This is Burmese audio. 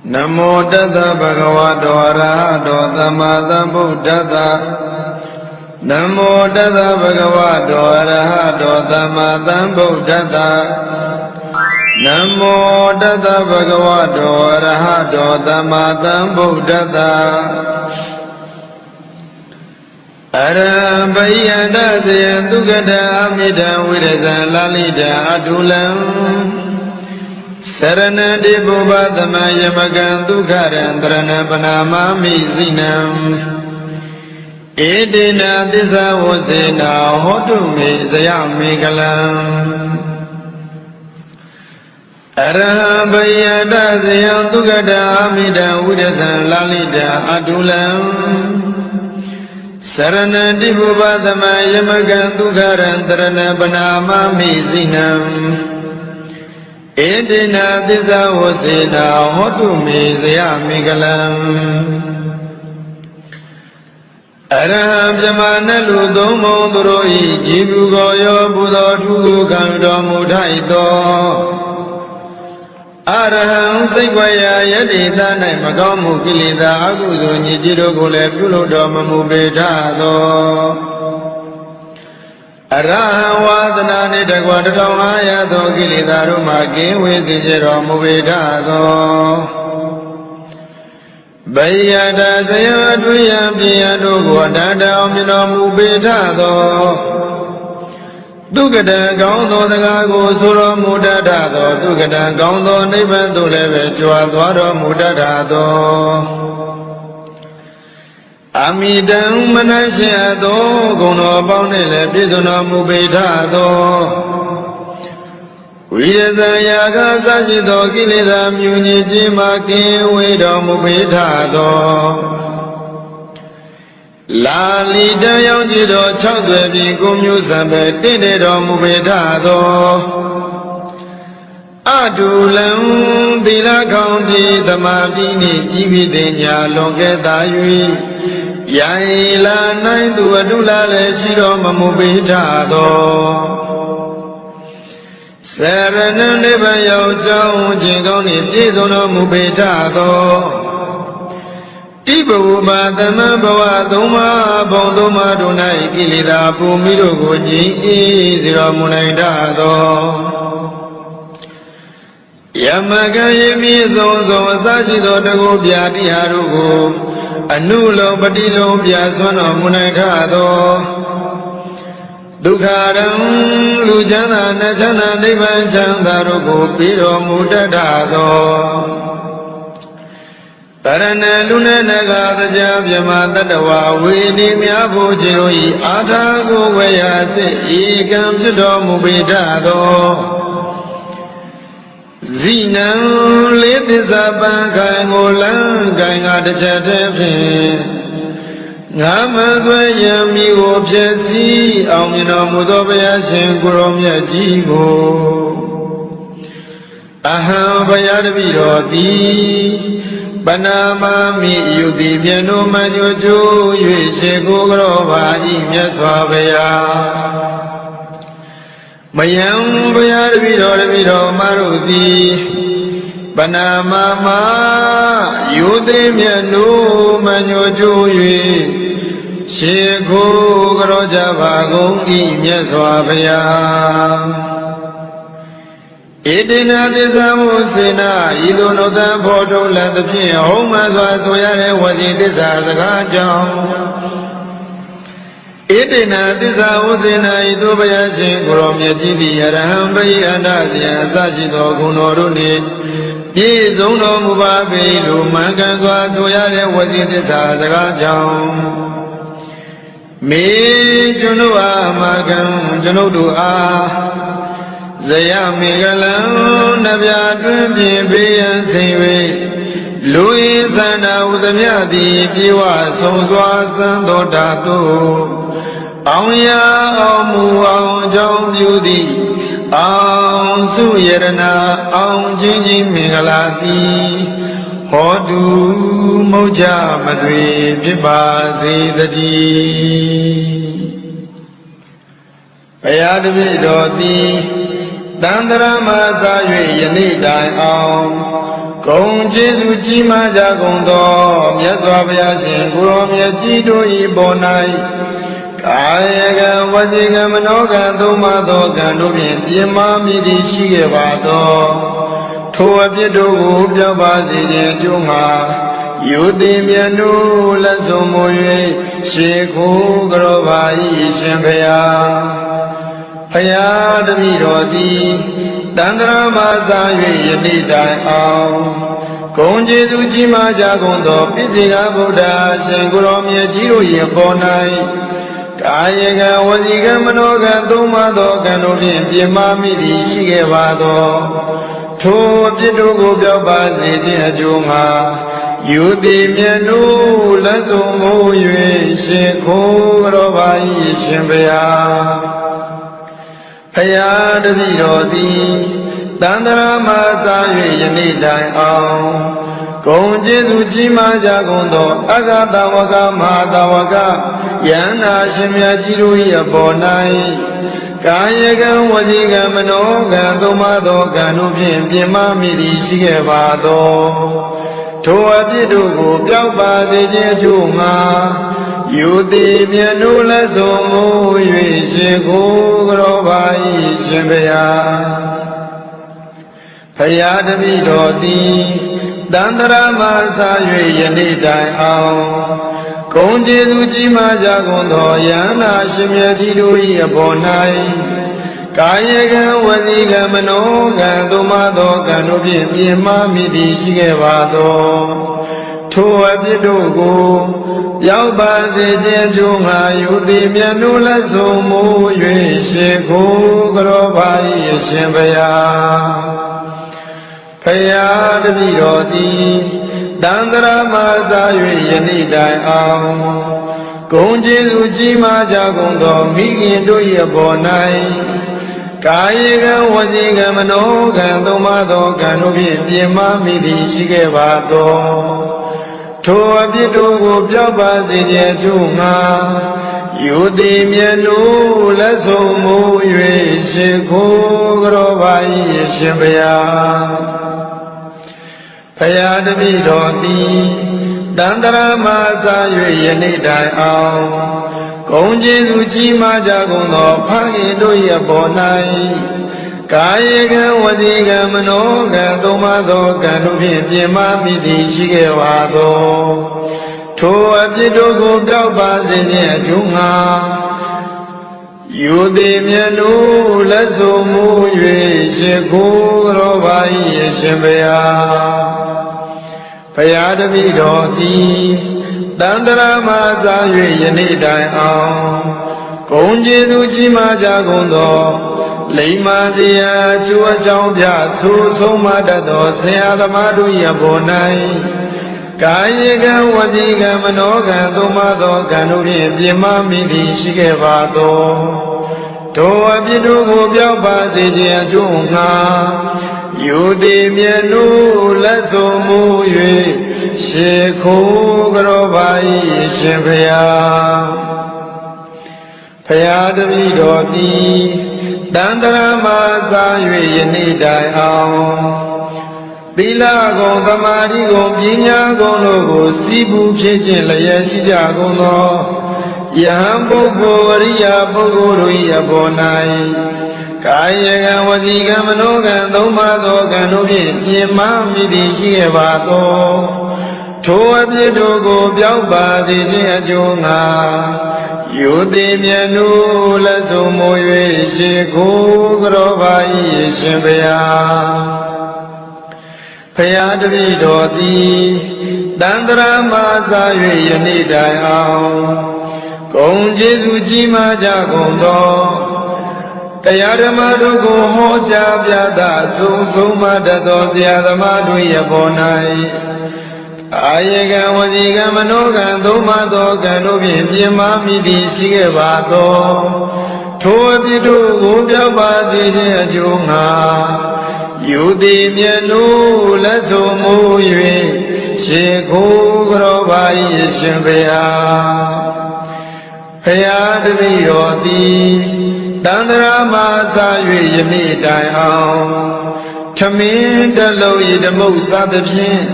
Namo Tassa Bhagavato Arahato Samma Sambuddhassa Namo Tassa Bhagavato Arahato Samma Sambuddhassa Namo Tassa Bhagavato Arahato Samma Sambuddhassa Arambhayana Seyandukata Amida Virasa Lalita Atulam Saranadi Bhubadama Yamagan Dukharandrana Panamami Zinam Edina Disa Wasena Hotumi Sayami Kalam Arambhayana Seyandukata Amida Virasa Lalita Atulam Saranadi Bhubadama Yamagan Dukharandrana Panamami Zinam Edina Disa Wasena Hotumi Sayami Kalam Aram Jamana Ludomo Duroi Jibu Goyo Buddha Tugu Kandomu Taito Araham Segwaya Yadita Naimakamu Kilida Agudu Nijiro Gule Pulo Domamu Betado Arahavadana Nidagwadamaya Dogilidaru Magi Wizijero Muvidado Bayada Sayaduyam Piadu Guadada Omino Mubitado Dugada Gaundo the Gago Suro Mudadado Dugada Gaundo Nibando Leve Chuadwado Mudadado Amidam Manashado Gono Bonele Pisono Mubitado Vidyayaga Sajido Kilida Muniji Maki Wido Mubitado Lalita Yonjido Chodwe Gumyu Sabe Tinedo Mubitado Adulam Dila County Tamadini Jibidenya Longeta Yui Yaila Naindu Adula Shiro Mamubitado Serena Nebayo Joe Jigoni Tizono Mubitado Tibu Badama Bawa Doma Bondoma Dunai Kilida Pumiro Goji Zero Munaidado Yamaga Yemi Zozo Sajido Dago Biadi Harugo Anulo Badilo Biaswano Munaidado Dukharam Lujana Nachana Devan Chandarugo Piro Mudadado Parana Luna Naga Javyamata Dawa Vini Miabu Jiroi Atago Vayase Ikam Chido Mubitado Zinam Litizaba Gangola Ganga de Chatepin Namazwa Yami Opjesi Amina Mudobaya Shenkuromya Jigo Aham Bayadviroti Banama Mi Yudi Miano Manyojo Yushego Grova Imyaswabaya Mayam Bayadvirot Maruti Banama Yudi Miano Manyojo Shego Grojavago Imyaswabaya Edina Disamusina, Idonota Porto Latapin, Homas Soyare was in this as a Edina Disamusina, Idobayashi, Goromia Jibi, Arahambay, and Asia, Sajido, Gunoruni, Yizono Mubabe, Lumagan Soyare was in this as a Me Junua Magan, Janodua. Zayami Galam Navya Dwimbi Bian Siwe Louis and Udamyadi Piwa Sonswa Santo Tato Auya Amu Au Jom Yudi Au Suyerana Au Jinji Migalati Hodu Moja Madri Pibazi Dadi Ayadvi Dodi Dandara Masayu Yeni Dai Om ကုန်ကျေးဇူးကြီးမားကြကုန်သောမြတ်စွာဘုရားရှင်ကိုရောမြတ်ကြီးတို့၏ပေါ်၌ကာယကံဝစီကံမနောကံသုံးပါးသောကံတို့ဖြင့်ပြင်းမာမိသည်ရှိခဲ့ပါသောထိုအပြစ်တို့ကိုပြောက်ပါစေခြင်းအကျိုးငှာယုတိမြတ်တို့လက်ဆုံးမူ၍ရှေခိုးကြောပါ၏ရှင်ဘုရားဘုရားတပည့်တော်သည်တန္တရာမစာ၍ယနေ့တိုင်အောင်ဂုဏ်ကျေးဇူးကြီးမားကြကုန်သောပိစိကဗုဒ္ဓရှင်ကိုရောမြတ်ကြီးတို့၏ပေါ်၌ကာယကံဝစီကံမနောကံသုံးပါးသောကံတို့ဖြင့်ပြင်းမာမိသည်ရှိခဲ့ပါသောထိုအပြစ်တို့ကိုပြောက်ပါစေခြင်းအကျိုးငှာယုတိမြတ်တို့လက်ဆုံးမူ၍ရှင်ခိုးကြောပါ၏ရှင်ဘုရားဘုရားတပည့်တော်သည်တန္တရာမစာ၍ယနေ့တိုင်အောင်ဂုဏ်ကျေးဇူးကြီးမားကြကုန်သောအဂတဝကမဟာတဝကယန္နာရှင်မြတ်ကြီးတို့၏အပေါ်၌ကာယကံဝစီကံမနောကံသုံးပါးသောကံတို့ဖြင့်ပြင်းမာမိသည်ရှိခဲ့ပါသောထိုအပြစ်တို့ကိုပြောက်ပါစေခြင်းအကျိုးငှာယုတိမြတ်တို့လက်ဆုံးမူ၍ရှင်ကိုယ်ကြောပါ၏ရှင်ဘုရားဘုရားတပည့်တော်သည်တန္တရာမစာ၍ယနေ့တိုင်အောင်ဂုဏ်ကျေးဇူးကြီးမားကြကုန်သောယန္နာရှင်မြတ်ကြီးတို့၏အပေါ်၌ကာယကံဝစီကံမနောကံသုံးပါးသောကံတို့ဖြင့်ပြင်းမာမိသည်ရှိခဲ့ပါသောထိုအပြစ်တို့ကိုရောက်ပါစေခြင်းကျိုးငါယုတိမြတ်တို့လက်ဆုံးမူ၍ရှင်ကိုယ်ကြောပါ၏ရှင်ဘုရားဘုရားတပည့်တော်သည်တန္တရာမစာ၍ယနေ့တိုင်အောင်ဂုဏ်ကျေးဇူးကြီးမားကြကုန်သောမိခင်တို့၏အပေါ်၌ကာယကံဝစီကံမနောကံသုံးပါးသောကံတို့ဖြင့်ပြင်းမာမိသည်ရှိခဲ့ပါသောထိုအပြစ်တို့ကိုပြောက်ပါစေခြင်းအကျိုးငှာယုတိမြတ်တို့လက်ဆုံးမူ၍ရှင်ခိုးကြောပါ၏ရှင်ဘုရားဘုရားတပည့်တော်သည်တန္တရာမစာ၍ယနေ့တိုင်အောင်ဂုဏ်ကျေးဇူးကြီးမားကြကုန်သောဖခင်တို့၏အပေါ်၌ကာယကံဝစီကံမနောကံသုံးပါးသောကံတို့ဖြင့်ပြင်းမာမိသည်ရှိခဲ့ပါသောထိုအပြစ်တို့ကိုပြောက်ပါစေခြင်းအကျိုးငှာယုတိမြတ်တို့လက်ဆုံးမူ၍ရှင်ကိုယ်တော်ပါ၏ရှင်ဘုရားဘုရားတပည့်တော်သည်တန္တရာမစာ၍ယနေ့တိုင်အောင်ဂုဏ်ကျေးဇူးကြီးမားကြကုန်သောလိမ္မာစရာကျိုးအကြောင်းပြဆိုဆုံးမတတ်သောဆရာသမားတို့၏အပေါ်၌ကာယကံဝစီကံမနောကံသုံးပါးသောကံတို့ဖြင့်ပြင်းမာမိသည်ရှိခဲ့ပါသောထိုအပြစ်တို့ကိုပြောက်ပါစေခြင်းအကျိုးငှာယုတိမြတ်တို့လက်ဆုံးမူ၍ရှေခိုးကြောပါ၏ရှင်ဘုရားဘုရားတပည့်တော်သည်တန္တရာမစာ၍ယနေ့တိုင်အောင်သီလဂုဏ်သမာဓိဂုဏ်ပညာဂုဏ်တို့ကိုစီးပူးဖြစ်ခြင်းလျက်ရှိကြကုန်သောယဟန်ပုဂ္ဂိုလ်အရိယာပုဂ္ဂိုလ်တို့၏အပေါ်၌ကာယကံဝစီကံမနောကံသုံးပါးသောကံတို့ဖြင့်ပြင်းမာမိသည်ရှိခဲ့ပါသောထိုအပြစ်တို့ကိုပြောက်ပါစေခြင်းအကျိုးငှာယုတိမြတ်တို့လက်ဆုံးမူ၍ရှင်ကိုယ်ကြောပါ၏ရှင်ဘုရားဘုရားတပည့်တော်သည်တန္တရာမစာ၍ယနေ့တိုင်အောင်ဂုဏ်ကျေးဇူးကြီးမားကြကုန်သောတရားဓမ္မတို့ကိုဟောကြားပြသဆုံးမတတ်သောဆရာသမားတို့၏အပေါ်၌အာယကံဝစီကံမနောကံသုံးပါးသောကံတို့ဖြင့်ပြင်းမာမိသည်ရှိခဲ့ပါသောထိုအပြစ်တို့ကိုပြောက်ပါစေခြင်းအကျိုးငှာယုတိမြတ်တို့လက်ဆုံးမူ၍ရှေခိုးကြောပါ၏ရှင်ဘုရားဘုရားတပည့်တော်သည်တန္တရာမစာ၍ယနေ့တိုင်အောင်ဂ ထမင်းတစ်လုံးဤဓမုတ်စားသဖြင့်